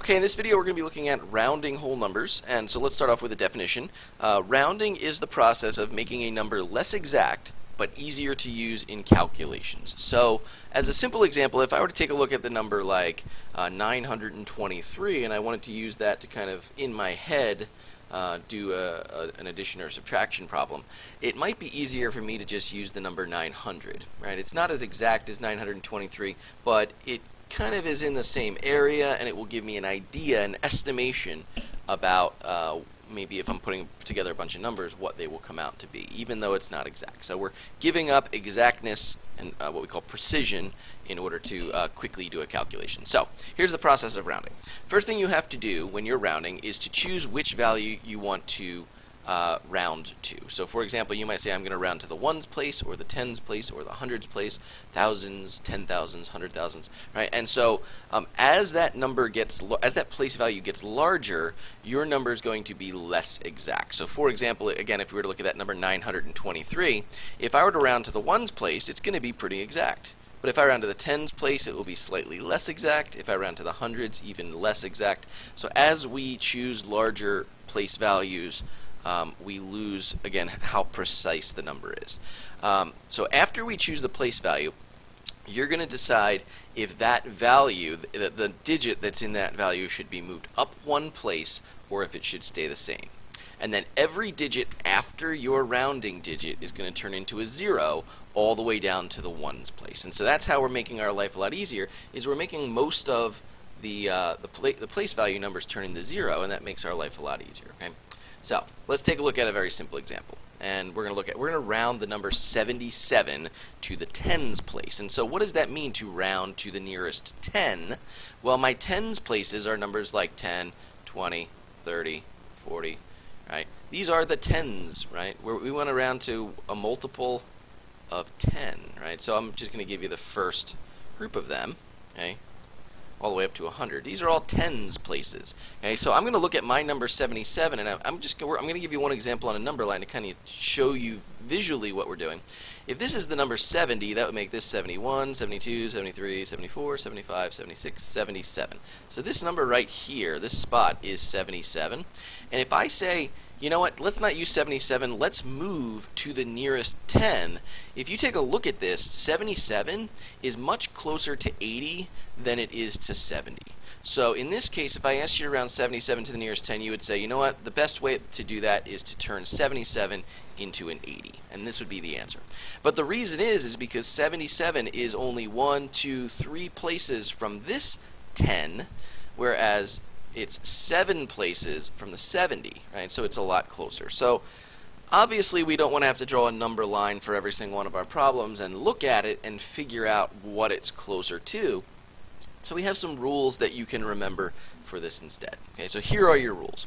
Okay, in this video we're going to be looking at rounding whole numbers, and so let's start off with a definition. Rounding is the process of making a number less exact but easier to use in calculations. So as a simple example, if I were to take a look at the number like 923 and I wanted to use that to kind of in my head do an addition or subtraction problem, it might be easier for me to just use the number 900, right? It's not as exact as 923, but it kind of is in the same area, and it will give me an idea, an estimation about maybe if I'm putting together a bunch of numbers, what they will come out to be, even though it's not exact. So we're giving up exactness and what we call precision in order to quickly do a calculation. So here's the process of rounding. First thing you have to do when you're rounding is to choose which value you want to round to. So for example, you might say I'm going to round to the ones place or the tens place or the hundreds place, thousands, 10,000s, 100,000s, right? And so as that number gets, as that place value gets larger, your number is going to be less exact. So for example, again, if we were to look at that number 923, if I were to round to the ones place, it's going to be pretty exact. But if I round to the tens place, it will be slightly less exact. If I round to the hundreds, even less exact. So as we choose larger place values, we lose, again, how precise the number is. So after we choose the place value, you're going to decide if that value, the digit that's in that value, should be moved up one place or if it should stay the same. And then every digit after your rounding digit is going to turn into a 0 all the way down to the ones place. And so that's how we're making our life a lot easier, is we're making most of the place value numbers turn into 0, and that makes our life a lot easier. Okay? So let's take a look at a very simple example, and we're going to round the number 77 to the tens place. And so what does that mean, to round to the nearest 10? Well, my tens places are numbers like 10, 20, 30, 40, right? These are the tens, right? We want to round to a multiple of 10, right? So I'm just going to give you the first group of them, okay? All the way up to 100. These are all tens places. Okay, so I'm going to look at my number 77, and I'm going to give you one example on a number line to kind of show you visually what we're doing. If this is the number 70, that would make this 71, 72, 73, 74, 75, 76, 77. So this number right here, this spot, is 77. And if I say, you know what, let's not use 77, let's move to the nearest 10. If you take a look at this, 77 is much closer to 80 than it is to 70. So in this case, if I asked you to round 77 to the nearest 10, you would say, you know what, the best way to do that is to turn 77 into an 80. And this would be the answer. But the reason is because 77 is only 1, 2, 3 places from this 10, whereas it's 7 places from the 70, right? So it's a lot closer. So obviously we don't want to have to draw a number line for every single one of our problems and look at it and figure out what it's closer to. So we have some rules that you can remember for this instead. Okay, so here are your rules.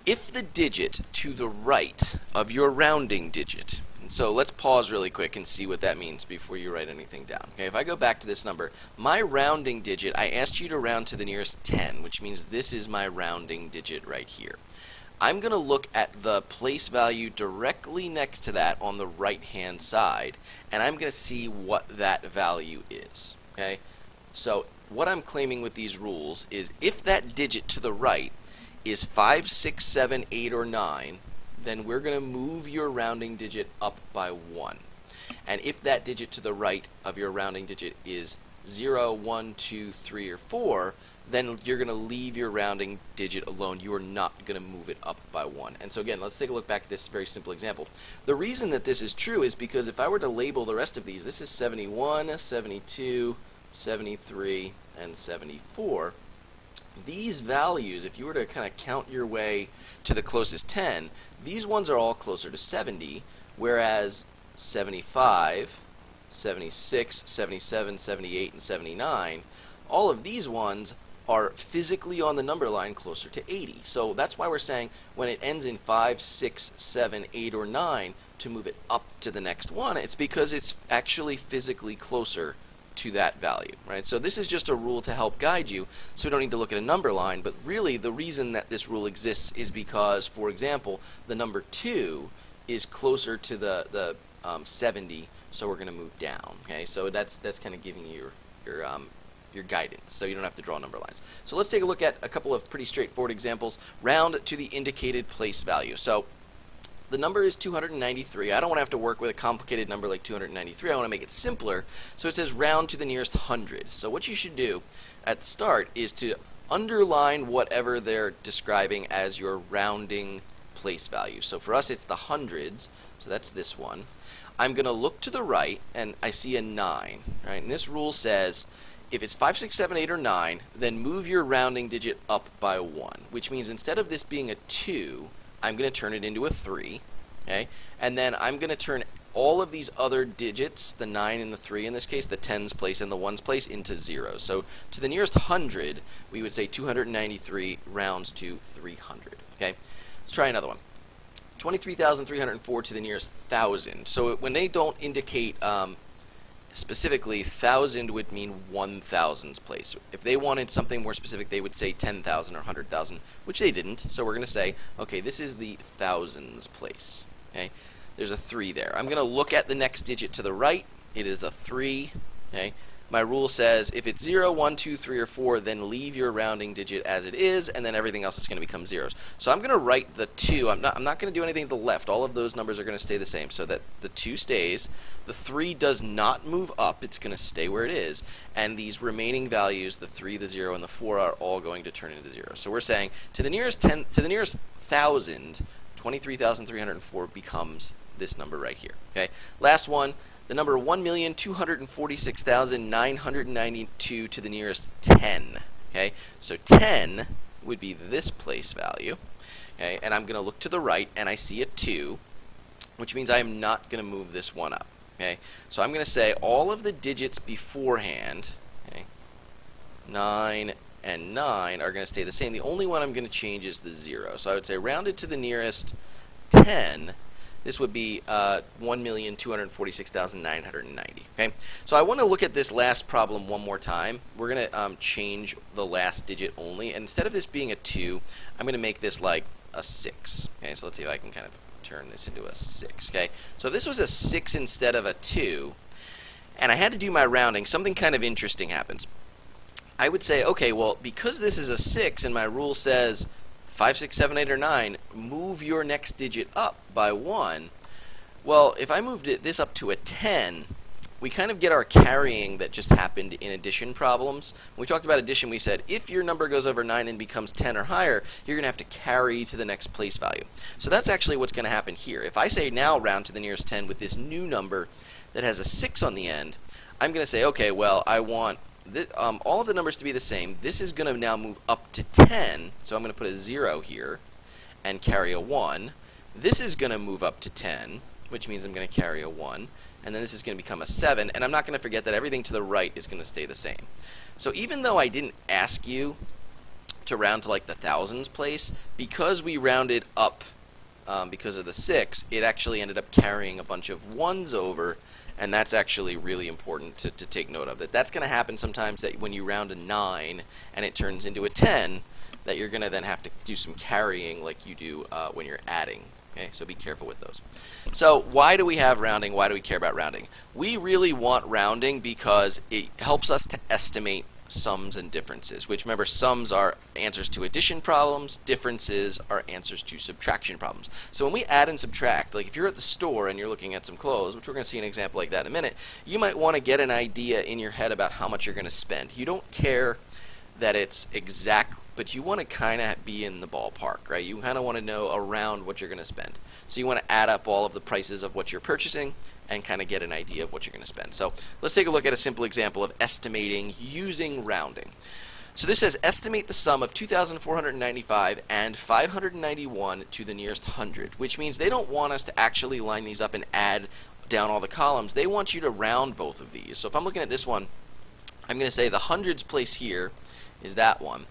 If the digit to the right of your rounding digit, and so let's pause really quick and see what that means before you write anything down. Okay, if I go back to this number, my rounding digit, I asked you to round to the nearest 10, which means this is my rounding digit right here. I'm going to look at the place value directly next to that on the right-hand side, and I'm going to see what that value is. Okay, so what I'm claiming with these rules is if that digit to the right is 5, 6, 7, 8, or 9, then we're going to move your rounding digit up by 1. And if that digit to the right of your rounding digit is 0, 1, 2, 3, or 4, then you're going to leave your rounding digit alone. You are not going to move it up by 1. And so again, let's take a look back at this very simple example. The reason that this is true is because if I were to label the rest of these, this is 71, 72, 73, and 74. These values, if you were to kind of count your way to the closest 10, these ones are all closer to 70, whereas 75, 76, 77, 78, and 79, all of these ones are physically on the number line closer to 80. So that's why we're saying when it ends in 5, 6, 7, 8, or 9, to move it up to the next one, it's because it's actually physically closer to that value, right? So this is just a rule to help guide you, so we don't need to look at a number line, but really the reason that this rule exists is because, for example, the number 2 is closer to the 70, so we're going to move down. Okay, so that's kind of giving you your guidance, so you don't have to draw number lines. So let's take a look at a couple of pretty straightforward examples. Round to the indicated place value. So the number is 293. I don't want to have to work with a complicated number like 293. I want to make it simpler. So it says round to the nearest hundred. So what you should do at the start is to underline whatever they're describing as your rounding place value. So for us, it's the hundreds. So that's this one. I'm going to look to the right, and I see a 9. Right? And this rule says if it's 5, 6, 7, 8, or 9, then move your rounding digit up by 1, which means instead of this being a 2, I'm going to turn it into a 3, okay? And then I'm going to turn all of these other digits, the 9 and the 3 in this case, the 10's place and the 1's place, into zeros. So to the nearest 100, we would say 293 rounds to 300, okay? Let's try another one. 23,304 to the nearest 1,000. So when they don't indicate specifically, 1,000 would mean 1,000's place. If they wanted something more specific, they would say 10,000 or 100,000, which they didn't. So we're going to say, okay, this is the thousands place. Okay, there's a 3 there. I'm going to look at the next digit to the right. It is a 3. Okay, my rule says if it's 0, 1, 2, 3, or 4, then leave your rounding digit as it is, and then everything else is going to become zeros. So I'm going to write the 2. I'm not going to do anything to the left. All of those numbers are going to stay the same, so that the 2 stays. The 3 does not move up. It's going to stay where it is. And these remaining values, the 3, the 0, and the 4, are all going to turn into 0. So we're saying to the nearest 1,000, 23,304 becomes this number right here. Okay. Last one. The number 1,246,992 to the nearest 10. Okay, so 10 would be this place value. Okay, and I'm going to look to the right and I see a 2, which means I am not going to move this one up. Okay, so I'm going to say all of the digits beforehand, okay, 9 and 9 are going to stay the same. The only one I'm going to change is the 0. So I would say rounded to the nearest 10. This would be 1,246,990. Okay, so I want to look at this last problem one more time. We're going to change the last digit only, and instead of this being a 2, I'm going to make this like a 6. Okay, so let's see if I can kind of turn this into a 6. Okay, so if this was a 6 instead of a 2, and I had to do my rounding, something kind of interesting happens. I would say, okay, well, because this is a 6 and my rule says 5, 6, 7, 8, or 9, move your next digit up by 1. Well, if I moved this up to a 10, we kind of get our carrying that just happened in addition problems. When we talked about addition, we said if your number goes over 9 and becomes 10 or higher, you're going to have to carry to the next place value. So that's actually what's going to happen here. If I say now round to the nearest 10 with this new number that has a 6 on the end, I'm going to say, okay, well, I want all of the numbers to be the same. This is going to now move up to 10, so I'm going to put a 0 here and carry a 1. This is going to move up to 10, which means I'm going to carry a 1. And then this is going to become a 7, and I'm not going to forget that everything to the right is going to stay the same. So even though I didn't ask you to round to like the thousands place, because we rounded up because of the 6, it actually ended up carrying a bunch of 1s over. And that's actually really important to take note of. That's going to happen sometimes, that when you round a 9 and it turns into a 10, that you're going to then have to do some carrying like you do when you're adding. Okay, so be careful with those. So why do we have rounding? Why do we care about rounding? We really want rounding because it helps us to estimate sums and differences, which, remember, sums are answers to addition problems, differences are answers to subtraction problems. So when we add and subtract, like if you're at the store and you're looking at some clothes, which we're going to see an example like that in a minute, you might want to get an idea in your head about how much you're going to spend. You don't care that it's exact, but you want to kind of be in the ballpark, right? You kind of want to know around what you're going to spend. So you want to add up all of the prices of what you're purchasing and kind of get an idea of what you're going to spend. So let's take a look at a simple example of estimating using rounding. So this says estimate the sum of 2,495 and 591 to the nearest 100, which means they don't want us to actually line these up and add down all the columns. They want you to round both of these. So if I'm looking at this one, I'm going to say the hundreds place here is that one.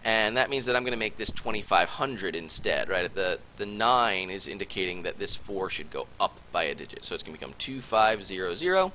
And that means that I'm going to make this 2,500 instead, right? The 9 is indicating that this 4 should go up by a digit. So it's going to become 2,500.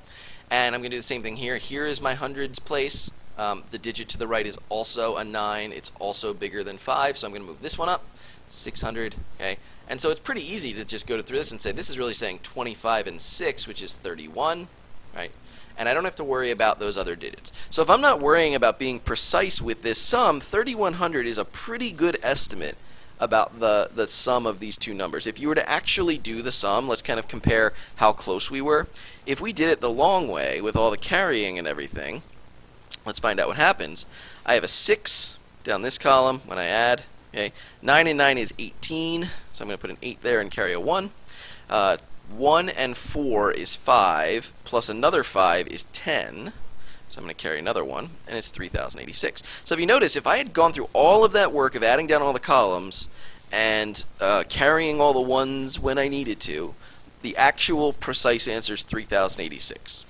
And I'm going to do the same thing here. Here is my hundreds place. The digit to the right is also a 9. It's also bigger than 5. So I'm going to move this one up, 600. Okay. And so it's pretty easy to just go through this and say this is really saying 25 and 6, which is 31, right? and I don't have to worry about those other digits. So if I'm not worrying about being precise with this sum, 3100 is a pretty good estimate about the sum of these two numbers. If you were to actually do the sum, let's kind of compare how close we were. If we did it the long way with all the carrying and everything, let's find out what happens. I have a 6 down this column when I add. Okay, 9 and 9 is 18, so I'm going to put an 8 there and carry a 1. 1 and 4 is 5, plus another 5 is 10. So I'm going to carry another 1, and it's 3086. So if you notice, if I had gone through all of that work of adding down all the columns and carrying all the ones when I needed to, the actual precise answer is 3086.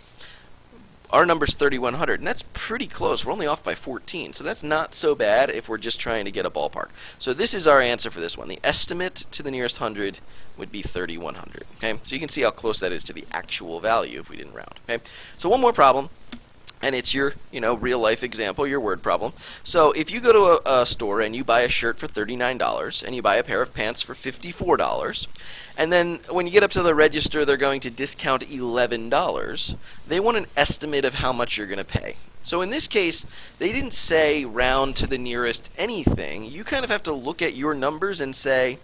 Our number's 3100, and that's pretty close. We're only off by 14, so that's not so bad if we're just trying to get a ballpark. So this is our answer for this one. The estimate to the nearest hundred would be 3100. Okay, so you can see how close that is to the actual value if we didn't round. Okay, so one more problem. And it's your, real life example, your word problem. So if you go to a store and you buy a shirt for $39 and you buy a pair of pants for $54, and then when you get up to the register they're going to discount $11, they want an estimate of how much you're going to pay. So in this case, they didn't say round to the nearest anything. You kind of have to look at your numbers and say,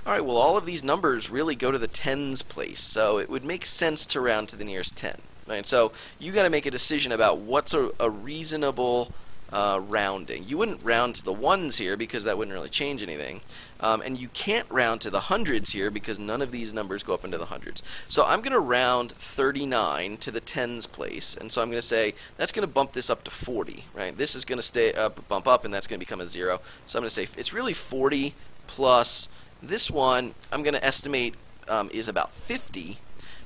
all right, well, all of these numbers really go to the tens place, so it would make sense to round to the nearest 10. Right, so you got to make a decision about what's a reasonable rounding. You wouldn't round to the ones here because that wouldn't really change anything. And you can't round to the hundreds here because none of these numbers go up into the hundreds. So I'm going to round 39 to the tens place. And so I'm going to say that's going to bump this up to 40. Right? This is going to stay up, bump up, and that's going to become a 0. So I'm going to say it's really 40 plus this one I'm going to estimate is about 50.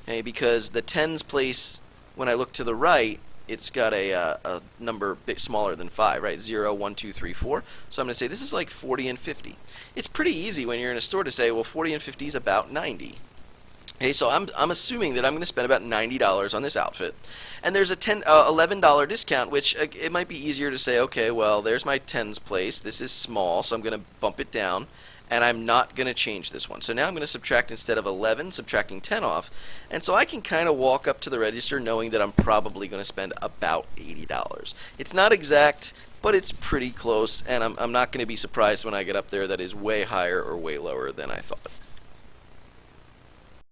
Okay, because the tens place, when I look to the right, it's got a number a bit smaller than 5, right? 0, 1, 2, 3, 4. So I'm going to say this is like 40 and 50. It's pretty easy when you're in a store to say, well, 40 and 50 is about 90. Okay, so I'm assuming that I'm going to spend about $90 on this outfit. And there's a $11 discount, which it might be easier to say, okay, well, there's my tens place. This is small, so I'm going to bump it down. And I'm not going to change this one. So now I'm going to subtract, instead of 11, subtracting 10 off. And so I can kind of walk up to the register knowing that I'm probably going to spend about $80. It's not exact, but it's pretty close, and I'm not going to be surprised when I get up there that is way higher or way lower than I thought.